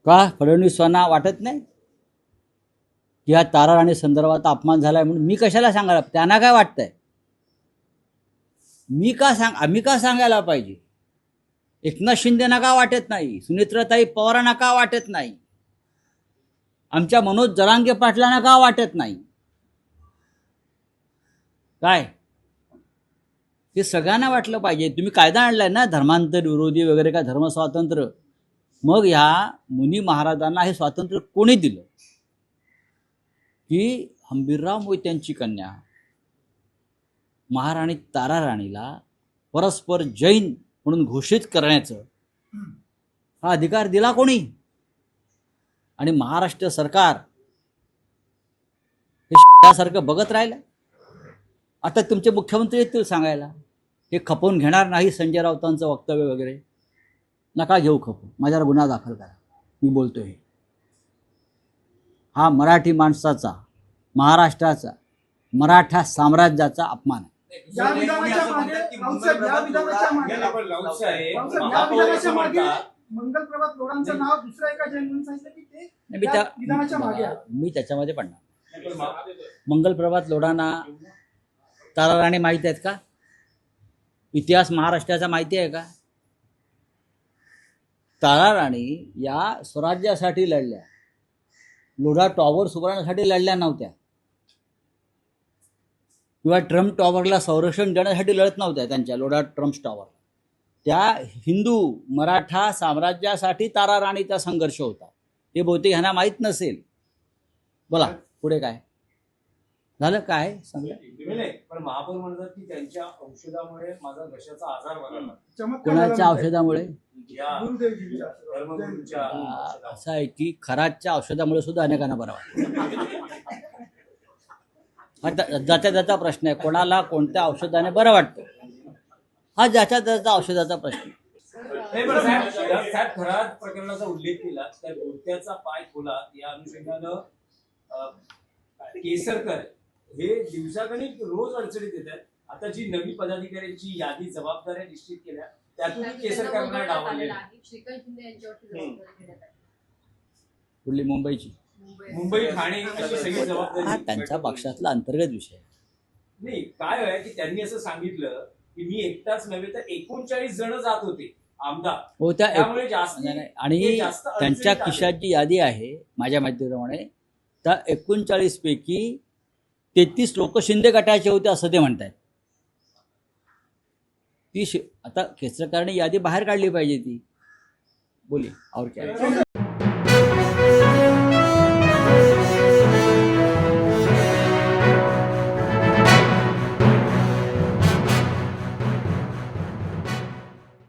का फडणवीसांना वाटत नाही की या तारा राणी संदर्भात अपमान झालाय म्हणून मी कशाला सांगायला, त्यांना काय वाटतंय, आम्ही का सांगायला पाहिजे? एकनाथ शिंदेना का वाटत नाही, सुनेत्राताई पवारांना का वाटत नाही, आमच्या मनोज जरांगे पाटलांना का वाटत नाही? काय हे सगळ्यांना वाटलं पाहिजे. तुम्ही कायदा आणलाय ना धर्मांतर विरोधी वगैरे, काय धर्मस्वातंत्र्य, मग ह्या मुनी महाराजांना हे स्वातंत्र्य कोणी दिलं की हंबीरराव मोहित्यांची कन्या महाराणी तारा राणीला परस्पर जैन म्हणून घोषित करण्याचं हा अधिकार दिला कोणी? आणि महाराष्ट्र सरकार हे सारखं बघत राहिलं. आता तुमचे मुख्यमंत्री येतील सांगायला हे खपवून घेणार नाही संजय राऊतांचं वक्तव्य वगैरे. नका घेऊ खपवून, माझ्यावर गुन्हा दाखल करा. मी बोलतोय हा मराठी माणसाचा, महाराष्ट्राचा, मराठा साम्राज्याचा अपमान आहे. मंगल प्रभात लोढांचं नाव दुसऱ्या एका जैन म्हणून सांगितलं की ते विधानाच्या मागे आहे. मी त्याच्यामध्ये पडणार. मंगल प्रभात लोढांना तारा राणी माहिती आहेत का? इतिहास महाराष्ट्राचा माहिती आहे का? तारा राणी या स्वराज्यासाठी लढल्या, लोढा टॉवर उभारण्यासाठी लढल्या नव्हत्या किंवा ट्रम्प टॉवरला संरक्षण देण्यासाठी लढत नव्हत्या. त्यांच्या लोढा ट्रम्प टॉवर त्या हिंदू मराठा साम्राज्यासाठी तारा राणीचा संघर्ष होता. हे बहुतेक ह्यांना माहीत नसेल. बोला पुढे काय झालं, काय सांगा. पण महापौर म्हणतात की त्यांच्या औषधामुळे माझा घशाचा आजार बरा. कोणाच्या औषधामुळे? धर्मगुरूंच्या. असं आहे की खराच्या औषधामुळे सुद्धा अनेकांना बरं वाटतं. हा ज्याच्या त्याचा प्रश्न आहे, कोणाला कोणत्या औषधाने बरं वाटतं हा ज्याच्या त्याचा औषधाचा प्रश्न. साहेब खरात प्रकरणाचा उल्लेख केला, त्या गोट्याचा पाय खोला या अनुषंगानं केसरकर हे दिवसागणिक रोज अडचणीत येत आहेत. आता जी नवी पदाधिकाऱ्यांची यादी जबाबदाऱ्या निश्चित केल्या त्यातून केसरकरांना डावललेलं कुठली? मुंबईची, मुंबई ठाणे अशी सगळी जबाबदारी हा त्यांच्या पक्षातला अंतर्गत विषय. नाही काय आहे की त्यांनी असं सांगितलं की मी एकटाच नव्हे तर 39 जण जात होते आमदार. हो त्यामुळे आणि त्यांच्या खिशाची यादी आहे माझ्या माहितीप्रमाणे, त्या 39 पैकी 33 लोक शिंदे गटाचे होते असं ते म्हणतात. ती आता केसरकरांनी यादी बाहेर काढली पाहिजे ती. बोली और क्या.